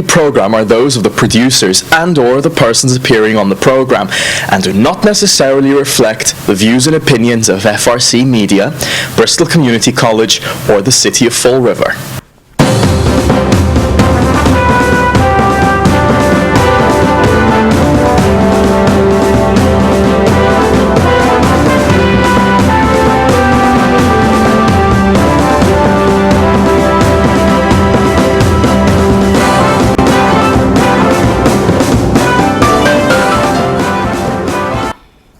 program are those of the producers and/or the persons appearing on the program and do not necessarily reflect the views and opinions of FRC Media, Bristol Community College, or the City of Fall River.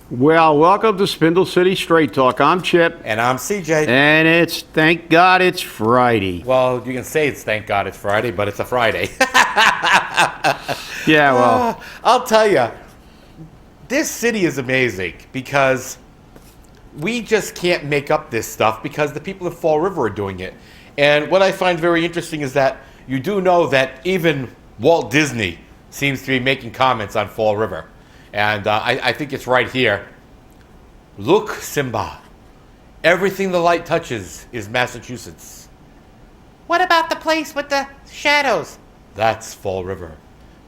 Well, welcome to Spindle City Straight Talk. I'm Chip. And I'm CJ. And thank God it's Friday. Well, you can say it's thank God it's Friday, but it's a Friday. Yeah, well. I'll tell you, this city is amazing because we just can't make up this stuff because the people of Fall River are doing it. And what I find very interesting is that you do know that even Walt Disney seems to be making comments on Fall River. And I think it's right here. Look, Simba, everything the light touches is Massachusetts. What about the place with the shadows? That's Fall River.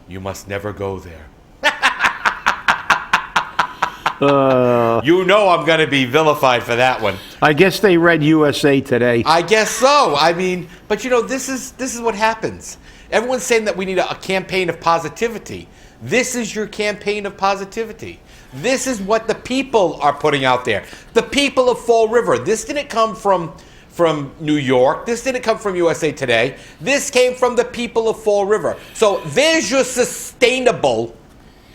You must never go there. You know I'm going to be vilified for that one. I guess they read USA Today. I guess so. I mean, but you know, this is what happens. Everyone's saying that we need a campaign of positivity. This is your campaign of positivity. This is what the people are putting out there. The people of Fall River. This didn't come from New York. This didn't come from USA Today. This came from the people of Fall River. So there's your sustainable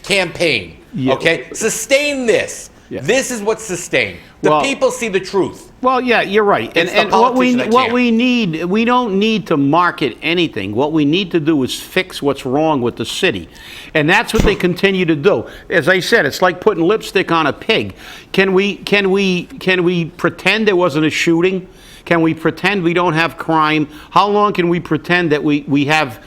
campaign. Yeah. Okay? Sustain this. Yeah. This is what's sustained. The people see the truth. Well, yeah, you're right. And what we need, we don't need to market anything. What we need to do is fix what's wrong with the city. And that's what they continue to do. As I said, it's like putting lipstick on a pig. Can we pretend there wasn't a shooting? Can we pretend we don't have crime? How long can we pretend that we have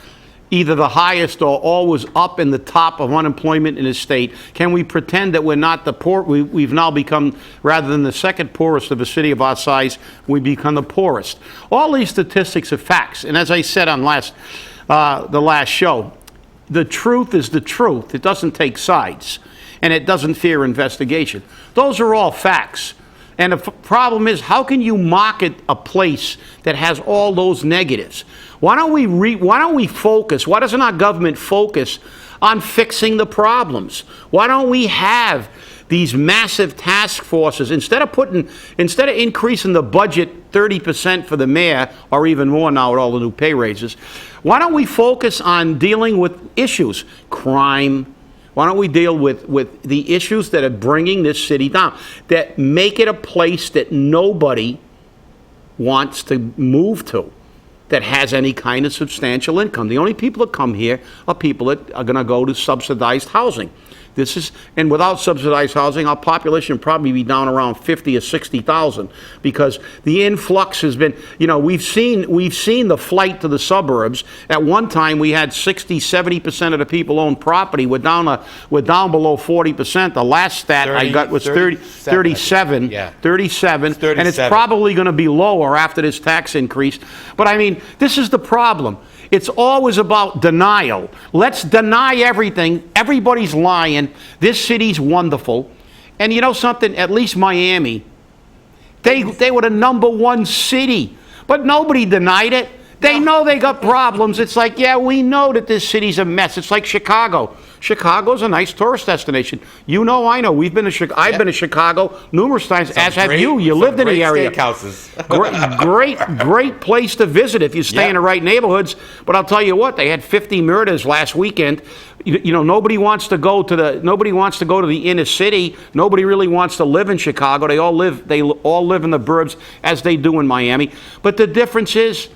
either the highest or always up in the top of unemployment in the state? Can we pretend that we're not the poor? We've now become, rather than the second poorest of a city of our size, we become the poorest. All these statistics are facts. And as I said on the last show, the truth is the truth. It doesn't take sides, and it doesn't fear investigation. Those are all facts. And the problem is, how can you market a place that has all those negatives? Why don't we focus? Why doesn't our government focus on fixing the problems? Why don't we have these massive task forces instead of increasing the budget 30% for the mayor, or even more now with all the new pay raises? Why don't we focus on dealing with issues, crime? Why don't we deal with the issues that are bringing this city down, that make it a place that nobody wants to move to, that has any kind of substantial income? The only people that come here are people that are going to go to subsidized housing. And without subsidized housing, our population would probably be down around 50 or 60,000, because the influx has been, we've seen the flight to the suburbs. At one time, we had 60-70% of the people own property. We're down below 40%. The last stat I got was 37. Yeah. 37, and it's probably going to be lower after this tax increase. But I mean, this is the problem. It's always about denial. Let's deny everything. Everybody's lying. This city's wonderful. And you know something? At least Miami, they were the #1 city. But nobody denied it. They know they got problems. It's like, yeah, we know that this city's a mess. It's like Chicago. Chicago's a nice tourist destination. You know, I know. I've been to Chicago numerous times, as have you. You lived in the area. Steakhouses. great place to visit if you stay in the right neighborhoods. But I'll tell you what, they had 50 murders last weekend. Nobody wants to go to the inner city. Nobody really wants to live in Chicago. They all live in the burbs, as they do in Miami. But the difference is,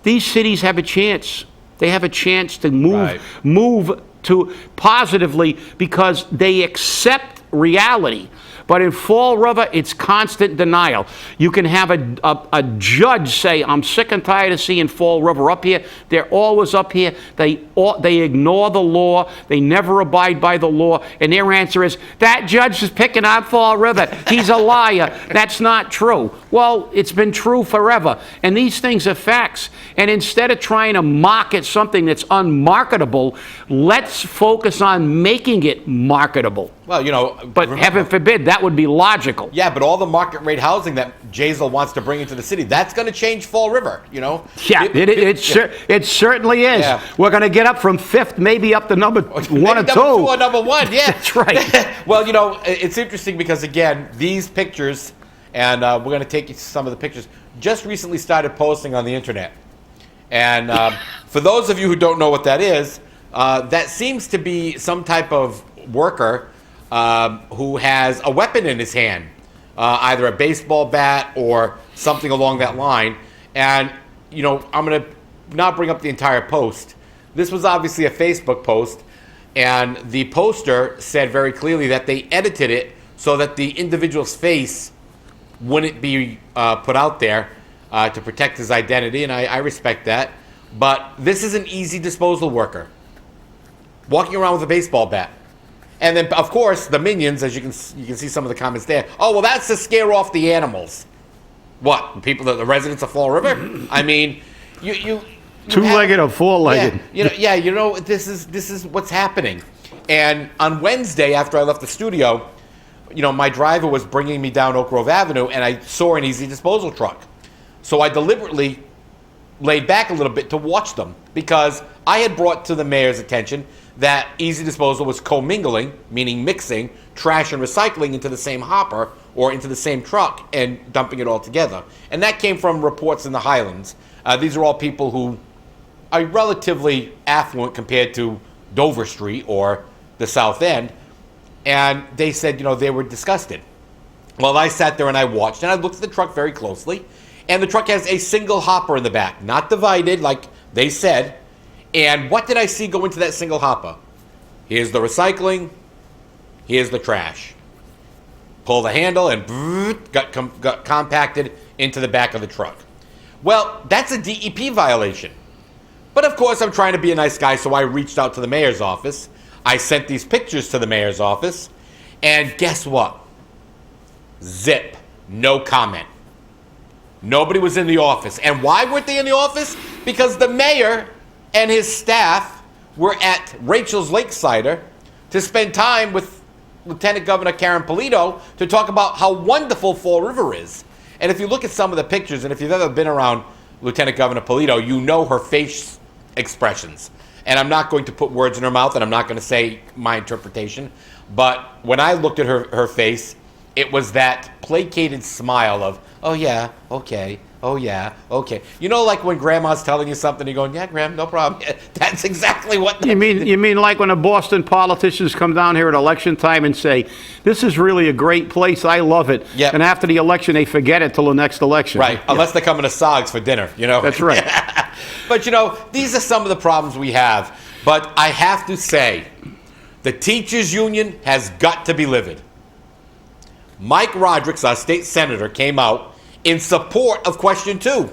these cities have a chance. They have a chance to move to positively, because they accept reality. But in Fall River, it's constant denial. You can have a judge say, I'm sick and tired of seeing Fall River up here. They're always up here. They ignore the law. They never abide by the law. And their answer is, that judge is picking on Fall River. He's a liar. That's not true. Well, it's been true forever. And these things are facts. And instead of trying to market something that's unmarketable, let's focus on making it marketable. Well, But remember, heaven forbid, that would be logical. yeah, but all the market rate housing that Jazel wants to bring into the city, that's going to change Fall River, Yeah, it certainly is. Yeah. We're going to get up from 5th, maybe up to number 1 or 2. Number 2 or number 1, yeah. That's right. Well, it's interesting because, again, these pictures, and we're going to take you to some of the pictures, just recently started posting on the internet. And for those of you who don't know what that is, that seems to be some type of worker who has a weapon in his hand, either a baseball bat or something along that line. And, I'm going to not bring up the entire post. This was obviously a Facebook post, and the poster said very clearly that they edited it so that the individual's face wouldn't be put out there to protect his identity, and I respect that. But this is an easy disposal worker walking around with a baseball bat. And then, of course, the minions, as you can see some of the comments there. Oh, well, that's to scare off the animals. What? The residents of Fall River? I mean, you two-legged or four-legged? Yeah, this is what's happening. And on Wednesday, after I left the studio, my driver was bringing me down Oak Grove Avenue, and I saw an easy disposal truck. So I deliberately laid back a little bit to watch them, because I had brought to the mayor's attention that easy disposal was commingling, meaning mixing trash and recycling into the same hopper or into the same truck and dumping it all together. And that came from reports in the Highlands. These are all people who are relatively affluent compared to Dover Street or the South End. And they said, they were disgusted. Well, I sat there and I watched, and I looked at the truck very closely. And the truck has a single hopper in the back, not divided like they said. And what did I see go into that single hopper? Here's the recycling. Here's the trash. Pull the handle and got compacted into the back of the truck. Well, that's a DEP violation. But of course, I'm trying to be a nice guy, so I reached out to the mayor's office. I sent these pictures to the mayor's office. And guess what? Zip. No comment. Nobody was in the office. And why weren't they in the office? Because the mayor and his staff were at Rachel's Lakesider to spend time with Lieutenant Governor Karen Polito to talk about how wonderful Fall River is. And if you look at some of the pictures, and if you've ever been around Lieutenant Governor Polito, you know her face expressions. And I'm not going to put words in her mouth, and I'm not going to say my interpretation. But when I looked at her face, it was that placated smile of, oh yeah, okay, oh yeah, okay. Like when grandma's telling you something, you're going, yeah, Gram, no problem. That's exactly what... You mean like when the Boston politicians come down here at election time and say, this is really a great place, I love it. Yep. And after the election, they forget it till the next election. Right, unless they're coming to Sogs for dinner, That's right. But, these are some of the problems we have. But I have to say, the teachers' union has got to be livid. Mike Rodrigues, our state senator, came out in support of Question 2.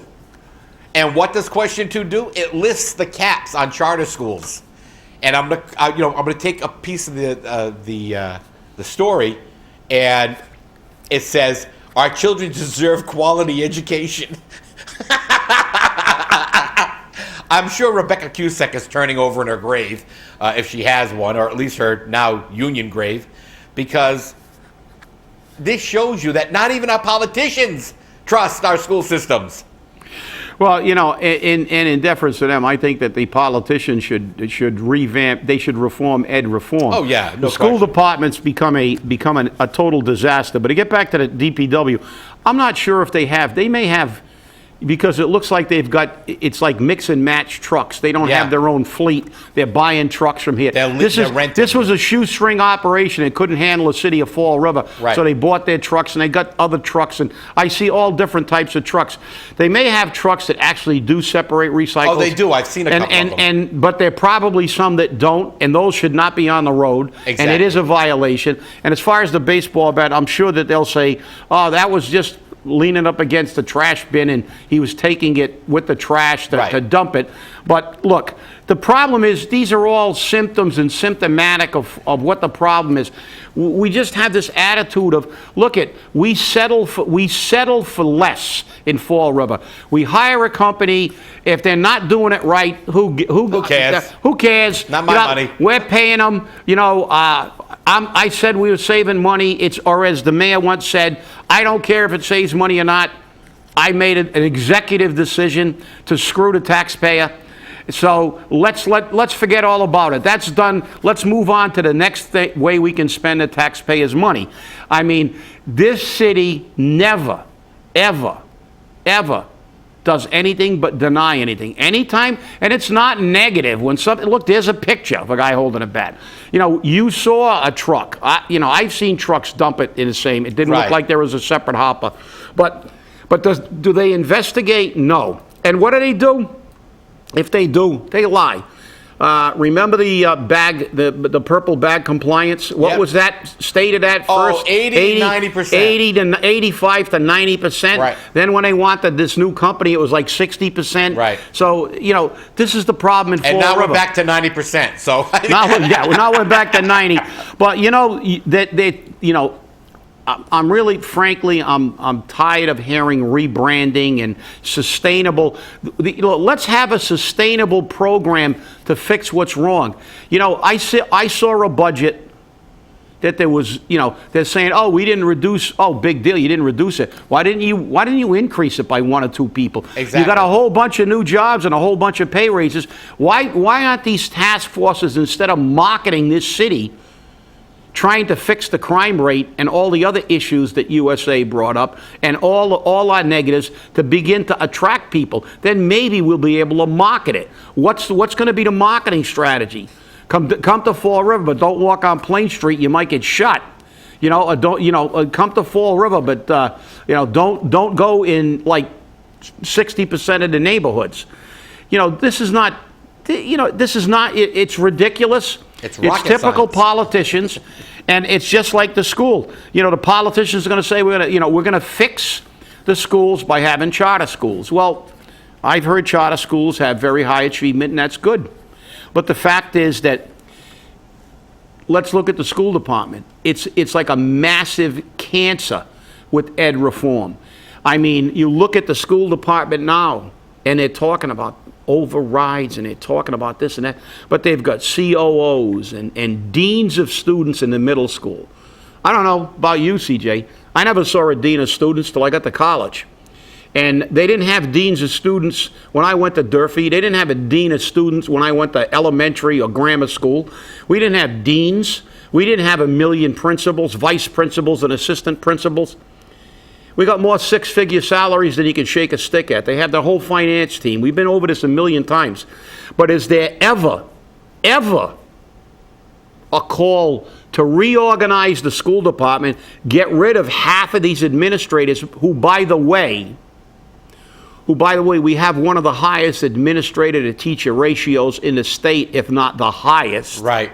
And what does Question 2 do? It lists the caps on charter schools. And I'm gonna take a piece of the story, and it says, "Our children deserve quality education." I'm sure Rebecca Cusack is turning over in her grave, if she has one, or at least her now union grave, because this shows you that not even our politicians trust our school systems. Well, in deference to them, I think that the politicians should revamp. They should reform reform. Oh yeah, no the school question. departments become a total disaster. But to get back to the DPW, I'm not sure if they have. They may have because it looks like it's like mix and match trucks. They don't Yeah. have their own fleet. They're buying trucks from here. They're renting. This was a shoestring operation. It couldn't handle the city of Fall River. Right. So they bought their trucks, and they got other trucks, and I see all different types of trucks. They may have trucks that actually do separate recycles. Oh, they do. I've seen a couple of them. But there are probably some that don't, and those should not be on the road. Exactly. And it is a violation. And as far as the baseball bat, I'm sure that they'll say, oh, that was just leaning up against the trash bin, and he was taking it with the trash to dump it. But look, the problem is these are all symptoms and symptomatic of what the problem is. We just have this attitude of, look it, we settle for less in Fall River. We hire a company. If they're not doing it right, who cares? Who cares? Not my money. We're paying them. I said we were saving money. Or as the mayor once said, I don't care if it saves money or not. I made an executive decision to screw the taxpayer. So let's forget all about it. That's done. Let's move on to the next way we can spend the taxpayers' money. I mean, this city never, ever, ever does anything but deny anything. Anytime, and it's not negative. When something, look, there's a picture of a guy holding a bat. You saw a truck. I've seen trucks dump it in the same. It didn't look like there was a separate hopper. But do they investigate? No. And what do? If they do, they lie. Remember the bag, the purple bag compliance? What was that stated at first? 80, 90%. 80 to 85 to 90%. Right. Then when they wanted this new company, it was like 60%. Right. So, this is the problem in Fall River. And now we're back to 90%. So now we're back to 90. But I'm really, frankly, I'm tired of hearing rebranding and sustainable. Let's have a sustainable program to fix what's wrong. I saw a budget that there was, they're saying, oh, we didn't reduce. Oh, big deal, you didn't reduce it. Why didn't you increase it by 1 or 2 people? Exactly. You got a whole bunch of new jobs and a whole bunch of pay raises. Why aren't these task forces, instead of marketing this city, trying to fix the crime rate and all the other issues that USA brought up and all our negatives to begin to attract people? Then maybe we'll be able to market it. What's going to be the marketing strategy? Come to Fall River, but don't walk on Plain Street. You might get shot. Come to Fall River, but don't go in like 60% of the neighborhoods. This is not. It's ridiculous. It's typical science. Politicians, and it's just like the school. The politicians are going to say we're going to fix the schools by having charter schools. Well, I've heard charter schools have very high achievement, and that's good. But the fact is that let's look at the school department. It's like a massive cancer with ed reform. I mean, you look at the school department now, and they're talking about overrides, and they're talking about this and that, but they've got COOs and deans of students in the middle school. I don't know about you, CJ. I never saw a dean of students till I got to college. And they didn't have deans of students when I went to Durfee. They didn't have a dean of students when I went to elementary or grammar school. We didn't have deans. We didn't have a million principals, vice principals, and assistant principals. We got more 6-figure salaries than you can shake a stick at. They have the whole finance team. We've been over this a million times. But is there ever a call to reorganize the school department, get rid of half of these administrators who, by the way, we have one of the highest administrator to teacher ratios in the state, if not the highest. Right.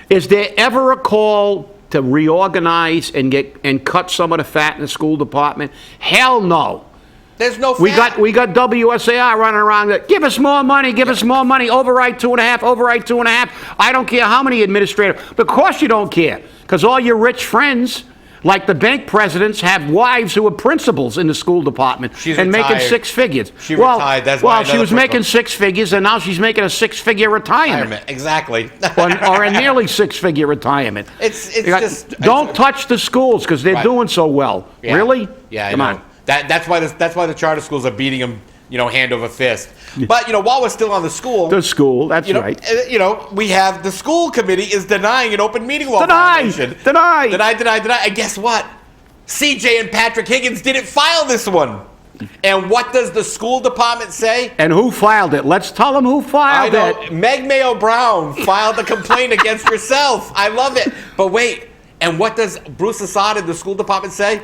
Is there ever a call to reorganize and cut some of the fat in the school department? Hell no. There's no fat. We got WSAR running around that, give us more money, override 2.5, override 2.5. I don't care how many administrators. Of course you don't care, because all your rich friends, like the bank presidents, have wives who are principals in the school department and making 6 figures. She retired. That's well, she was making 6 figures, and now she's making a 6-figure retirement. Exactly. or a nearly 6-figure retirement. Don't touch the schools because they're doing so well. Yeah. Really? Yeah, Come on. That's why the charter schools are beating them, hand over fist. But while we're still on the school, that's right. We have the school committee is denying an open meeting law violation. Deny. And guess what? CJ and Patrick Higgins didn't file this one. And what does the school department say? And who filed it? Let's tell them who filed it. I know. Meg Mayo-Brown filed a complaint against herself. I love it. But wait, and what does Bruce Assad and the school department say?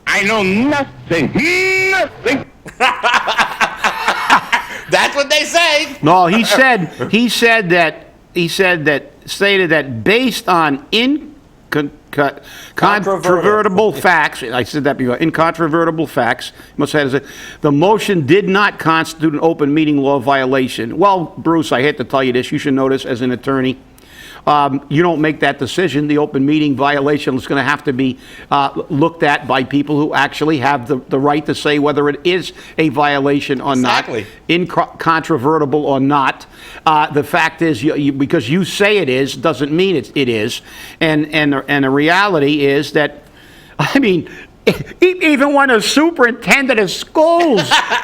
I know nothing. Nothing. That's what they say. No, stated that based on incontrovertible facts, I said that before, incontrovertible facts, must have said, the motion did not constitute an open meeting law violation. Well, Bruce, I hate to tell you this, you should know this as an attorney. You don't make that decision. The open meeting violation is going to have to be looked at by people who actually have the right to say whether it is a violation or Exactly. not, incontrovertible or not. The fact is, because you say it is, doesn't mean it is. And the reality is that, I mean, even when a superintendent of schools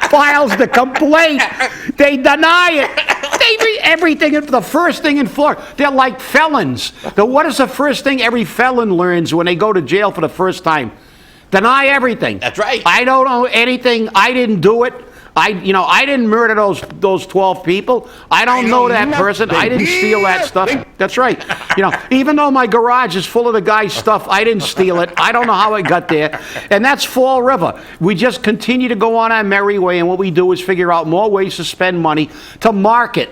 files the complaint, they deny it. They read everything, the first thing in Florida. They're like felons. What is the first thing every felon learns when they go to jail for the first time? Deny everything. That's right. I don't know anything. I didn't do it. I didn't murder those 12 people. I don't know that person. I didn't steal that stuff. That's right. Even though my garage is full of the guy's stuff, I didn't steal it. I don't know how it got there. And that's Fall River. We just continue to go on our merry way, and what we do is figure out more ways to spend money to market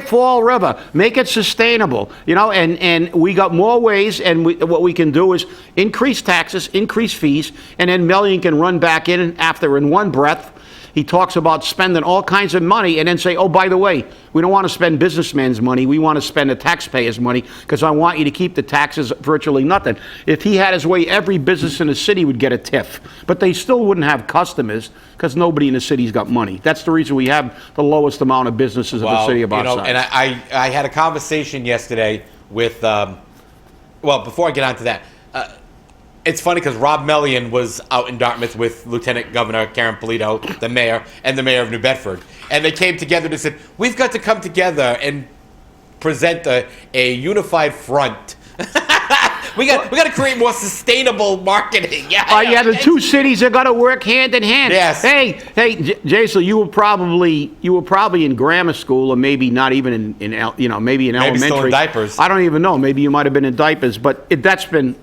Fall River, make it sustainable. And we got more ways, and what we can do is increase taxes, increase fees, and then Melian can run back in after in one breath. He talks about spending all kinds of money and then say, oh, by the way, we don't want to spend businessmen's money. We want to spend the taxpayers' money because I want you to keep the taxes virtually nothing. If he had his way, every business in the city would get a TIF. But they still wouldn't have customers because nobody in the city's got money. That's the reason we have the lowest amount of businesses in the city of our size. And I had a conversation yesterday with, before I get on to that, it's funny because Rob Melian was out in Dartmouth with Lieutenant Governor Karen Polito, the mayor, and the mayor of New Bedford. And they came together and said, we've got to come together and present a unified front. We got to create more sustainable marketing. The two cities are going to work hand in hand. Yes. Hey, Jason, you were probably in grammar school, or maybe not even in maybe in elementary. Still in diapers. I don't even know. Maybe you might have been in diapers, but that's been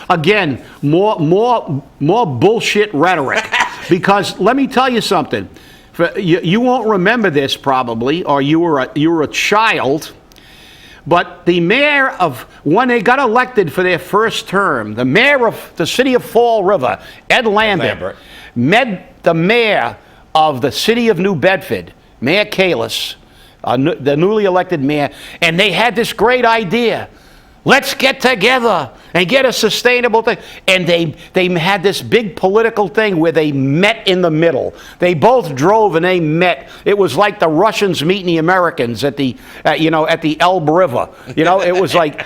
again more bullshit rhetoric. Because let me tell you something. You won't remember this probably, or you were a child. But the mayor when they got elected for their first term, the mayor of the city of Fall River, Ed Lambert, met the mayor of the city of New Bedford, Mayor Kalis, the newly elected mayor, and they had this great idea. Let's get together and get a sustainable thing. And they had this big political thing where they met in the middle. They both drove and they met. It was like the Russians meeting the Americans at the Elbe River. It was like,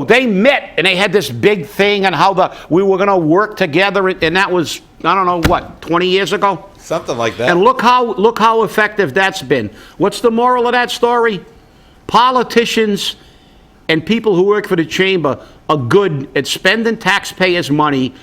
they met and they had this big thing on how we were going to work together. And that was, I don't know, 20 years ago? Something like that. And look how effective that's been. What's the moral of that story? Politicians and people who work for the chamber are good at spending taxpayers' money,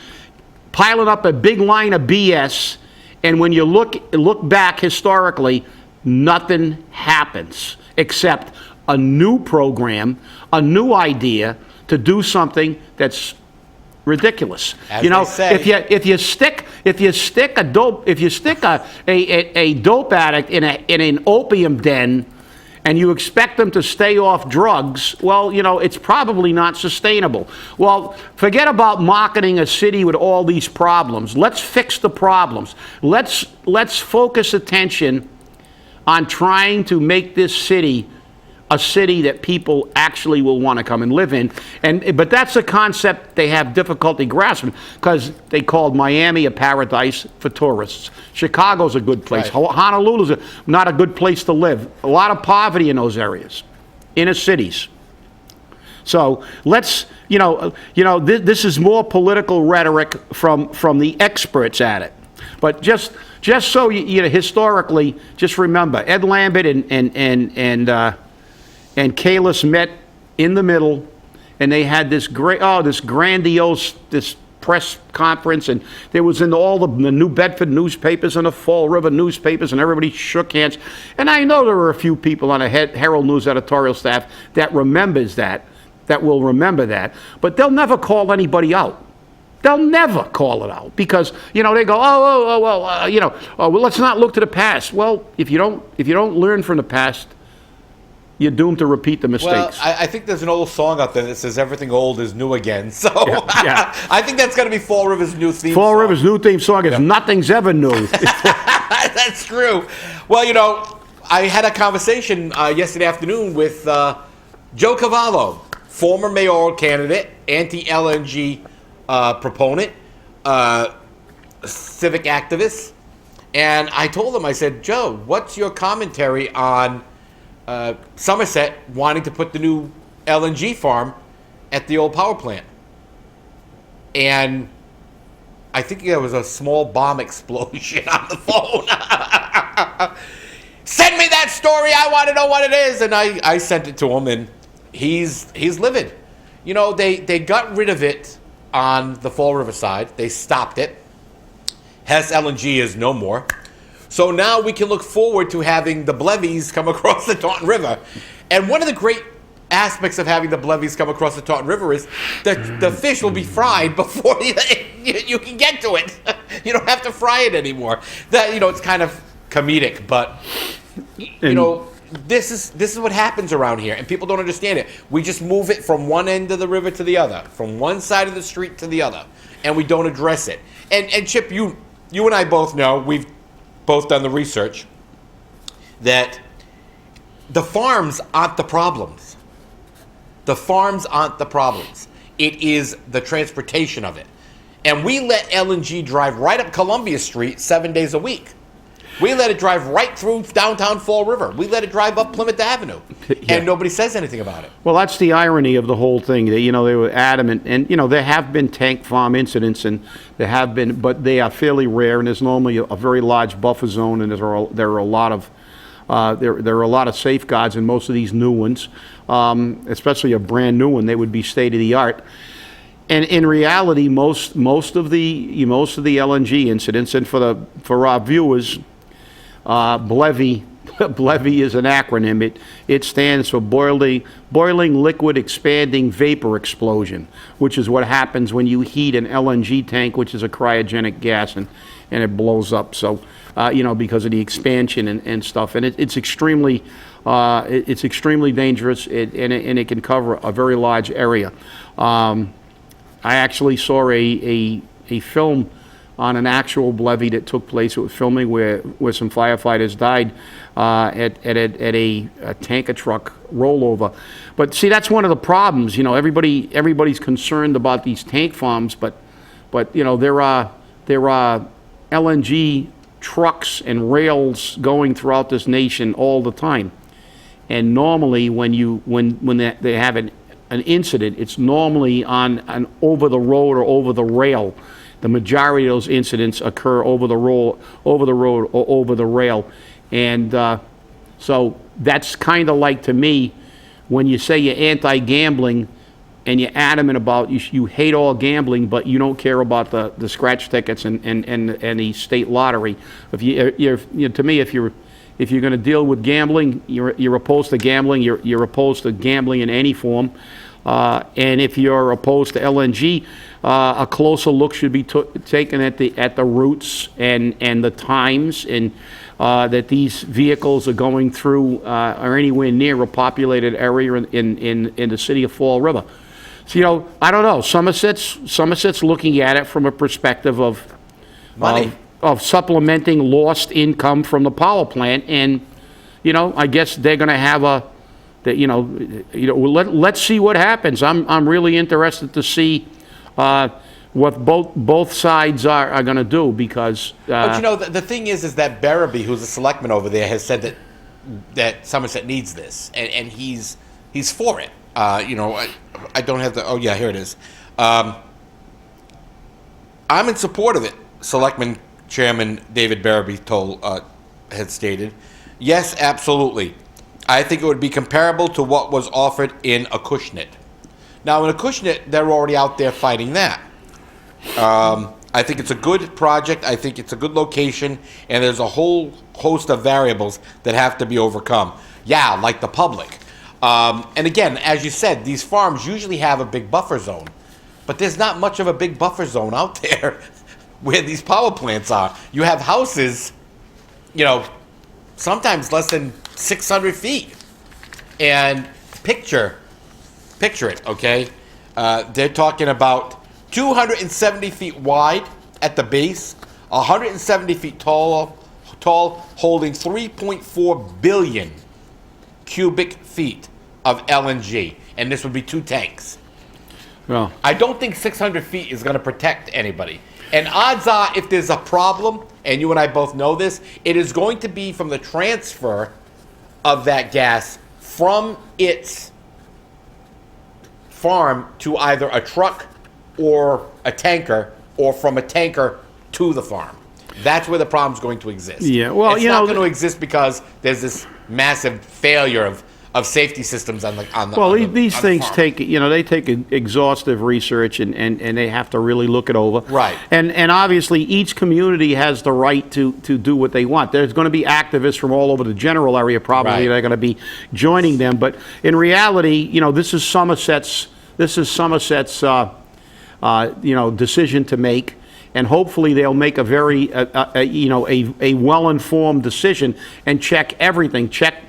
piling up a big line of BS, and when you look back historically, nothing happens except a new program, a new idea to do something that's ridiculous. As they say. If you stick a dope addict in an opium den, and you expect them to stay off drugs, it's probably not sustainable. Well, forget about marketing a city with all these problems. Let's fix the problems. Let's focus attention on trying to make this city a city that people actually will want to come and live in. But that's a concept they have difficulty grasping because they called Miami a paradise for tourists. Chicago's a good place. Right. Honolulu's not a good place to live. A lot of poverty in those areas, inner cities. So let's, this is more political rhetoric from the experts at it. But just so historically, just remember, Ed Lambert and Kalis met in the middle, and they had this grandiose, this press conference, and there was in all the New Bedford newspapers and the Fall River newspapers, and everybody shook hands. And I know there were a few people on the Herald News editorial staff that remembers that will remember that, but they'll never call anybody out. They'll never call it out because, they go, well, let's not look to the past. Well, if you don't learn from the past, you're doomed to repeat the mistakes. Well, I think there's an old song out there that says everything old is new again. So yeah. I think that's going to be Fall River's new theme Fall song. River's new theme song is Nothing's Ever New. That's true. Well, I had a conversation yesterday afternoon with Joe Cavallo, former mayoral candidate, anti-LNG proponent, civic activist. And I told him, I said, Joe, what's your commentary on Somerset wanting to put the new LNG farm at the old power plant? And I think there was a small bomb explosion on the phone. Send me that story. I want to know what it is. And I sent it to him, and he's livid. They got rid of it on the Fall River side. They stopped it. Hess LNG is no more. So now we can look forward to having the Blevies come across the Taunton River. And one of the great aspects of having the Blevies come across the Taunton River is that the fish will be fried before you can get to it. You don't have to fry it anymore. It's kind of comedic, but this is what happens around here, and people don't understand it. We just move it from one end of the river to the other, from one side of the street to the other, and we don't address it. And Chip, you and I both know, we've both done the research, that the farms aren't the problems. The farms aren't the problems. It is the transportation of it. And we let LNG drive right up Columbia Street 7 days a week. We let it drive right through downtown Fall River. We let it drive up Plymouth Avenue. Yeah. And nobody says anything about it. Well, that's the irony of the whole thing. They were adamant. And, there have been tank farm incidents, and there have been, but they are fairly rare, and there's normally a very large buffer zone, and there are a lot of safeguards in most of these new ones, especially a brand new one. They would be state of the art. And in reality, most of the LNG incidents, and for our viewers, BLEVE is an acronym. It stands for boiling liquid expanding vapor explosion, which is what happens when you heat an LNG tank, which is a cryogenic gas, and it blows up. So, because of the expansion and stuff, and it's extremely dangerous, and it can cover a very large area. I actually saw a film on an actual BLEVE that took place. It was filming where some firefighters died at a tanker truck rollover. But see, that's one of the problems. Everybody's concerned about these tank farms, but there are LNG trucks and rails going throughout this nation all the time. And normally, when they have an incident, it's normally on an over the road or over the rail. The majority of those incidents occur over the road or over the rail. And so that's kind of like, to me, when you say you're anti-gambling and you're adamant about you hate all gambling, but you don't care about the scratch tickets and the state lottery. To me, if you're going to deal with gambling, you're opposed to gambling. You're opposed to gambling in any form. And if you're opposed to LNG, a closer look should be taken at the routes and the times, and that these vehicles are going through or anywhere near a populated area in the city of Fall River. So I don't know. Somerset's looking at it from a perspective of money, of supplementing lost income from the power plant, and I guess they're going to have let's see what happens. I'm really interested to see what both sides are going to do, because. But the thing is that Barabee, who's a selectman over there, has said that Somerset needs this, and he's for it. I don't have the. Oh yeah, here it is. I'm in support of it. Selectman Chairman David Barabee had stated, yes, absolutely. I think it would be comparable to what was offered in Acushnet. Now, in Acushnet, they're already out there fighting that. I think it's a good project. I think it's a good location, and there's a whole host of variables that have to be overcome. Yeah, like the public. And again, as you said, these farms usually have a big buffer zone, but there's not much of a big buffer zone out there where these power plants are. You have houses, sometimes less than 600 feet. And picture it, okay? They're talking about 270 feet wide at the base, 170 feet tall, holding 3.4 billion cubic feet of LNG, and this would be 2 tanks. Well, I don't think 600 feet is going to protect anybody. And odds are, if there's a problem, and you and I both know this, it is going to be from the transfer of that gas from its farm to either a truck or a tanker, or from a tanker to the farm. That's where the problem's going to exist. Yeah, well, it's not going to exist because there's this massive failure of safety systems on the these things farm. take they take exhaustive research and they have to really look it over. Right. And obviously each community has the right to do what they want. There's going to be activists from all over the general area probably Right. that are going to be joining them, but in reality, this is Somerset's decision to make, and hopefully they'll make a very a well-informed decision and check everything, check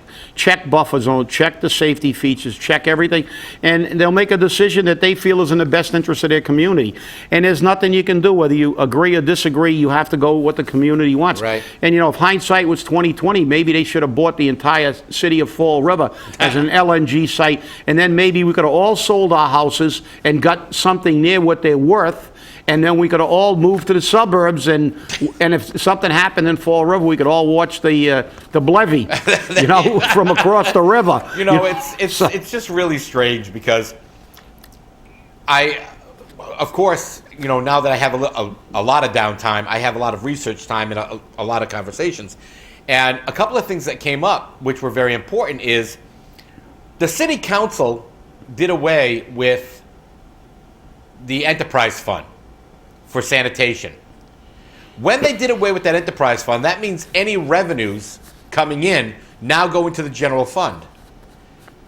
buffer zone, check the safety features, check everything, and they'll make a decision that they feel is in the best interest of their community. And there's nothing you can do, whether you agree or disagree. You have to go with what the community wants. Right. And if hindsight was 2020, maybe they should have bought the entire city of Fall River as an LNG site, and then maybe we could have all sold our houses and got something near what they're worth. And then we could have all moved to the suburbs, and if something happened in Fall River, we could all watch the Blevy, from across the river. It's just really strange because of course, now that I have a lot of downtime, I have a lot of research time and a lot of conversations. And a couple of things that came up, which were very important, is the city council did away with the enterprise fund for sanitation. When they did away with that enterprise fund, that means any revenues coming in now go into the general fund.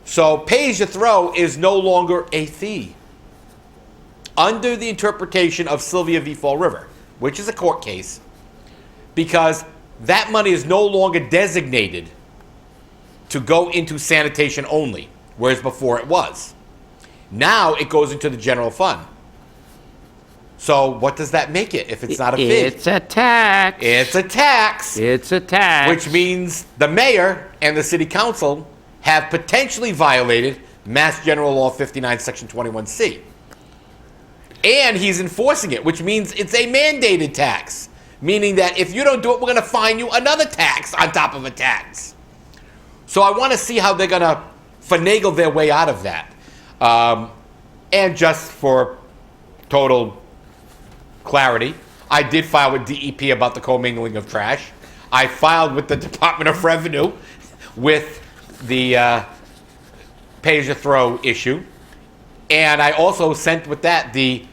So pay-as-you-throw is no longer a fee under the interpretation of Sylvia v. Fall River, which is a court case, because that money is no longer designated to go into sanitation only, whereas before it was. Now it goes into the general fund. So what does that make it if it's not a fee? It's a tax. It's a tax. It's a tax. Which means the mayor and the city council have potentially violated Mass General Law 59, Section 21C. And he's enforcing it, which means it's a mandated tax. Meaning that if you don't do it, we're going to fine you another tax on top of a tax. So I want to see how they're going to finagle their way out of that. And just for total clarity, I did file with DEP about the commingling of trash. I filed with the Department of Revenue with the pay-as-you-throw issue. And I also sent with that the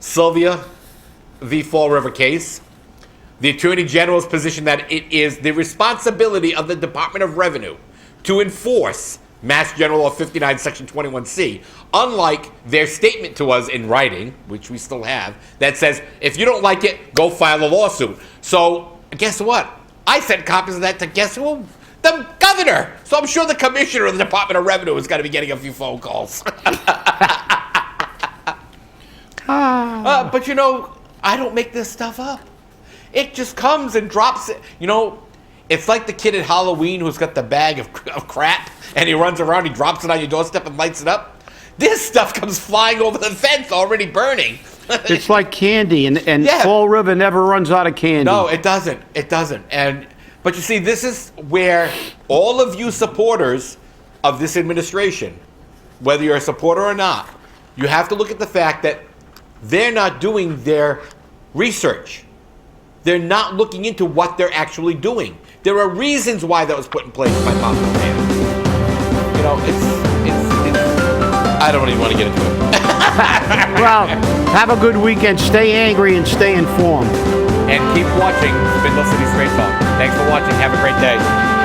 Sylvia v. Fall River case. The Attorney General's position that it is the responsibility of the Department of Revenue to enforce Mass General Law 59, Section 21C, unlike their statement to us in writing, which we still have, that says, if you don't like it, go file a lawsuit. So, guess what? I sent copies of that to guess who? The governor! So I'm sure the commissioner of the Department of Revenue is going to be getting a few phone calls. But I don't make this stuff up. It just comes and drops it. It's like the kid at Halloween who's got the bag of crap, and he runs around, he drops it on your doorstep and lights it up. This stuff comes flying over the fence already burning. It's like candy, and Yeah. Fall River never runs out of candy. No, it doesn't. It doesn't. But you see, this is where all of you supporters of this administration, whether you're a supporter or not, you have to look at the fact that they're not doing their research. They're not looking into what they're actually doing. There are reasons why that was put in place by popular demand. It's I don't even want to get into it. Well, have a good weekend. Stay angry and stay informed. And keep watching Spindle City Straight Talk. Thanks for watching. Have a great day.